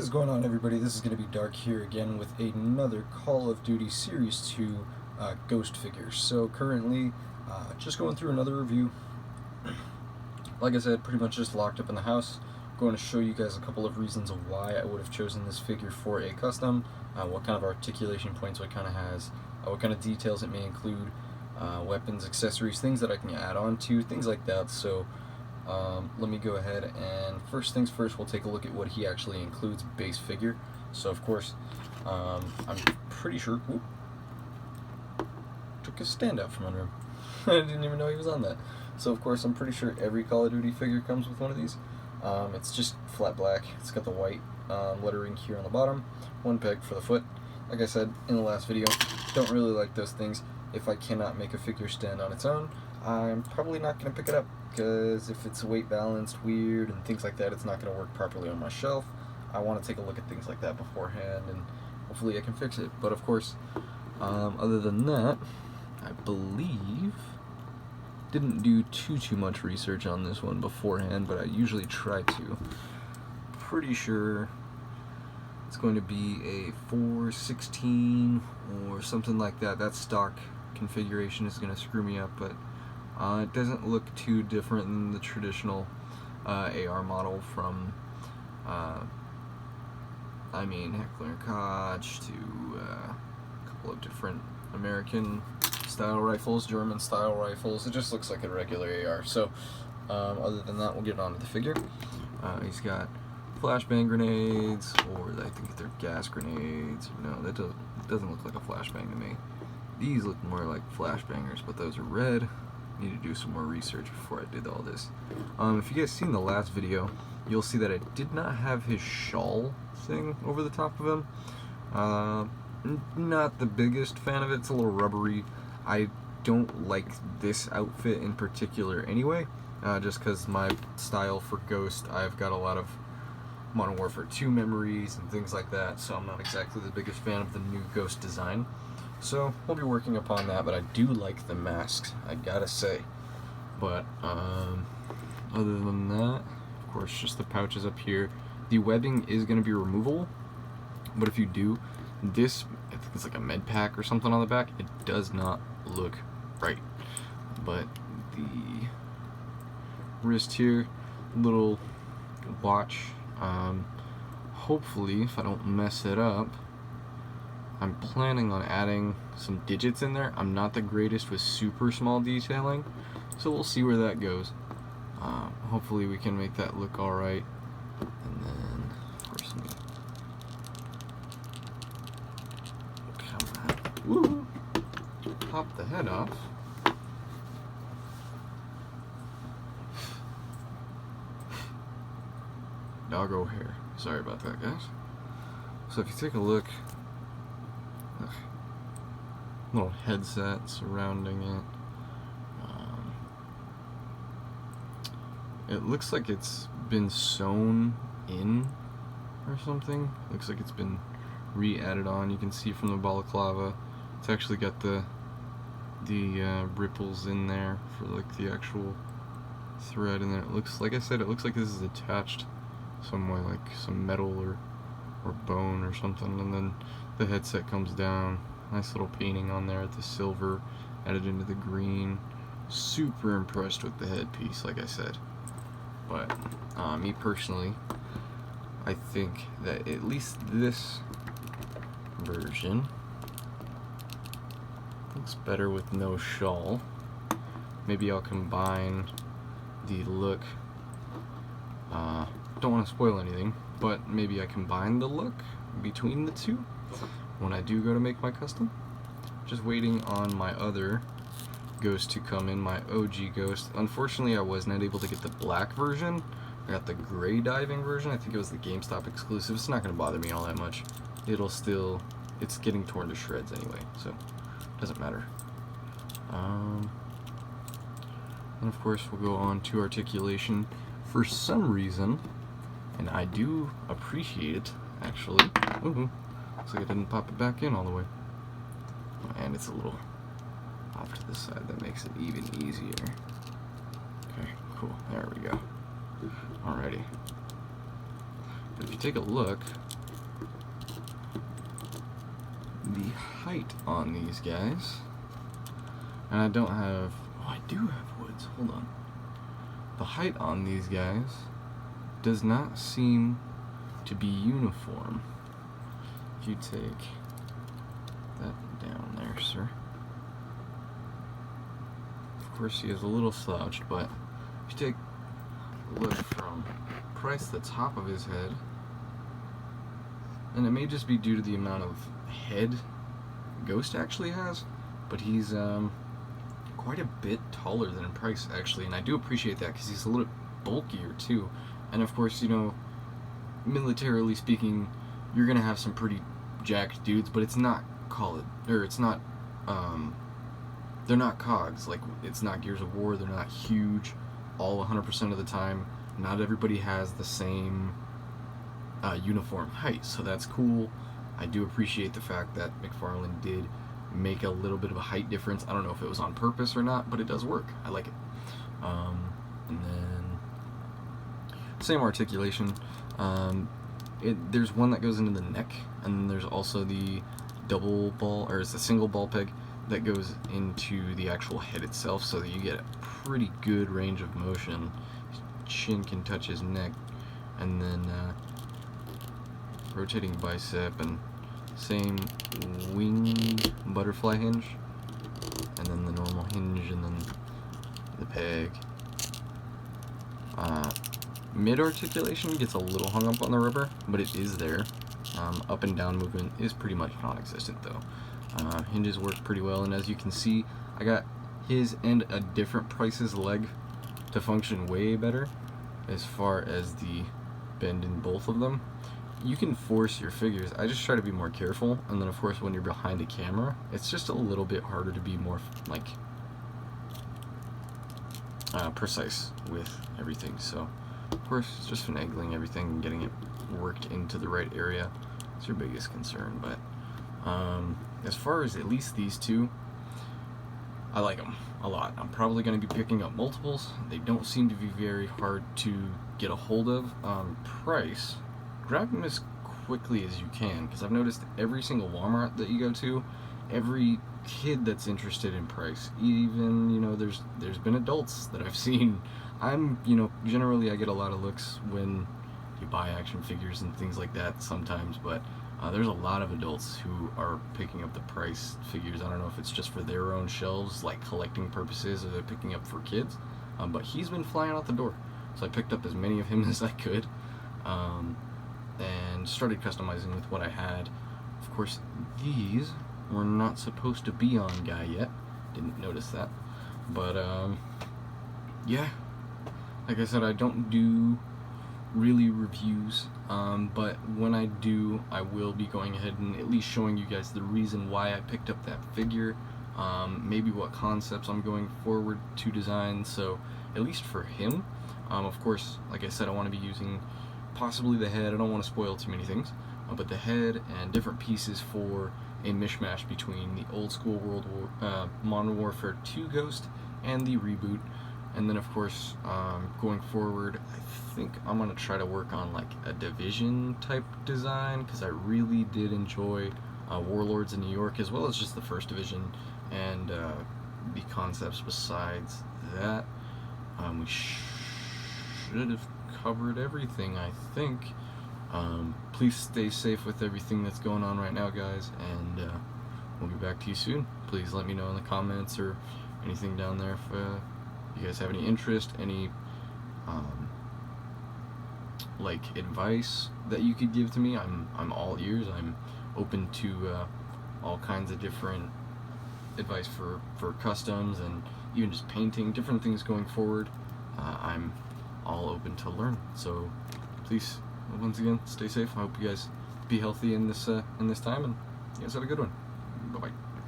What is going on, everybody? This is going to be Dark here again with another Call of Duty Series 2 Ghost figures. So currently, just going through another review. Like I said, pretty much just locked up in the house. Going to show you guys a couple of reasons of why I would have chosen this figure for a custom, what kind of articulation points it kind of has, what kind of details it may include, weapons, accessories, things that I can add on to, things like that. So let me go ahead and first things first, we'll take a look at what he actually includes base figure. So of course, I'm pretty sure, whoop, took his stand out from under him. I didn't even know he was on that. So of course, I'm pretty sure every Call of Duty figure comes with one of these. It's just flat black. It's got the white lettering here on the bottom, one peg for the foot. Like I said in the last video, don't really like those things. If I cannot make a figure stand on its own, I'm probably not going to pick it up, because if it's weight balanced weird and things like that, it's not going to work properly on my shelf. I want to take a look at things like that beforehand, and hopefully I can fix it. But of course, other than that, I believe didn't do too much research on this one beforehand, but I usually try to. Pretty sure it's going to be a 416 or something like that. That stock configuration is going to screw me up, but it doesn't look too different than the traditional AR model from, Heckler & Koch to a couple of different American style rifles, German style rifles. It just looks like a regular AR. So other than that, we'll get on to the figure. He's got flashbang grenades, or I think they're gas grenades. No, that doesn't look like a flashbang to me. These look more like flashbangers, but those are red. Need to do some more research before I did all this. If you guys seen the last video, you'll see that I did not have his shawl thing over the top of him. Not the biggest fan of it. It's a little rubbery. I don't like this outfit in particular anyway, just because my style for Ghost, I've got a lot of Modern Warfare 2 memories and things like that, so I'm not exactly the biggest fan of the new Ghost design. So we'll be working upon that, but I do like the masks, I gotta say. But other than that, of course, just the pouches up here. The webbing is going to be removable, but if you do, this, I think it's like a med pack or something on the back, it does not look right. But the wrist here, little watch, hopefully, if I don't mess it up, I'm planning on adding some digits in there. I'm not the greatest with super small detailing, so we'll see where that goes. Hopefully we can make that look alright. And then, of course, woo! Pop the head off. Doggo hair. Sorry about that, guys. So if you take a look, little headset surrounding it. It looks like it's been sewn in or something. Looks like it's been re-added on. You can see from the balaclava, it's actually got the ripples in there for like the actual thread, and then it looks, like I said, it looks like this is attached some way, like some metal or bone or something. And then the headset comes down. Nice little painting on there with the silver added into the green. Super impressed with the headpiece, like I said. But me personally, I think that at least this version looks better with no shawl. Maybe I'll combine the look. Don't want to spoil anything, but maybe I combine the look between the two when I do go to make my custom. Just waiting on my other Ghost to come in, my OG Ghost. Unfortunately, I was not able to get the black version. I got the gray diving version. I think it was the GameStop exclusive. It's not going to bother me all that much. It's getting torn to shreds anyway, so it doesn't matter. And of course, we'll go on to articulation. For some reason, and I do appreciate it, actually. Ooh, looks like I didn't pop it back in all the way. And it's a little off to the side, that makes it even easier. Okay, cool, there we go. Alrighty. But if you take a look, the height on these guys, and I don't have, oh, I do have woods, hold on. The height on these guys does not seem to be uniform. If you take that down there, sir. Of course, he is a little slouched, but if you take a look from Price, the top of his head, and it may just be due to the amount of head Ghost actually has, but he's quite a bit taller than Price actually, and I do appreciate that because he's a little bulkier too. And of course, you know, militarily speaking, you're gonna have some pretty jacked dudes, but it's not they're not cogs. Like, it's not Gears of War. They're not huge all 100% of the time. Not everybody has the same uniform height, so that's cool. I do appreciate the fact that McFarlane did make a little bit of a height difference. I don't know if it was on purpose or not, but it does work. I like it. And then same articulation. There's one that goes into the neck, and then there's also the double ball, or it's a single ball peg that goes into the actual head itself, so that you get a pretty good range of motion. His chin can touch his neck, and then rotating bicep, and same wing butterfly hinge, and then the normal hinge, and then the peg. Mid articulation gets a little hung up on the rubber, but it is there. Up and down movement is pretty much non-existent though. Hinges work pretty well, and as you can see, I got his and a different Price's leg to function way better as far as the bend in both of them. You can force your figures. I just try to be more careful, and then of course when you're behind a camera, it's just a little bit harder to be more like precise with everything. So of course it's just finagling everything and getting it worked into the right area. It's your biggest concern, but as far as at least these two, I like them a lot. I'm probably going to be picking up multiples. They don't seem to be very hard to get a hold of. Price, grab them as quickly as you can, because I've noticed every single Walmart that you go to, every kid that's interested in Price, even, you know, there's been adults that I've seen. Generally I get a lot of looks when you buy action figures and things like that sometimes, but there's a lot of adults who are picking up the Price figures. I don't know if it's just for their own shelves, like collecting purposes, or they're picking up for kids, but he's been flying out the door, so I picked up as many of him as I could, and started customizing with what I had. Of course, these were not supposed to be on Guy yet, didn't notice that, but yeah, like I said, I don't do really reviews, but when I do, I will be going ahead and at least showing you guys the reason why I picked up that figure, maybe what concepts I'm going forward to design. So at least for him, of course, like I said, I want to be using possibly the head. I don't want to spoil too many things, but the head and different pieces for a mishmash between the old school Modern Warfare 2 Ghost and the reboot. And then of course, going forward, I think I'm going to try to work on like a Division type design, because I really did enjoy Warlords in New York, as well as just the First Division, and the concepts besides that. We should have covered everything, I think. Please stay safe with everything that's going on right now, guys, and we'll be back to you soon. Please let me know in the comments or anything down there if you guys have any interest, any like advice that you could give to me. I'm all ears. I'm open to all kinds of different advice for customs and even just painting, different things going forward. I'm all open to learn. So please, once again, stay safe. I hope you guys be healthy in this time, and you guys have a good one.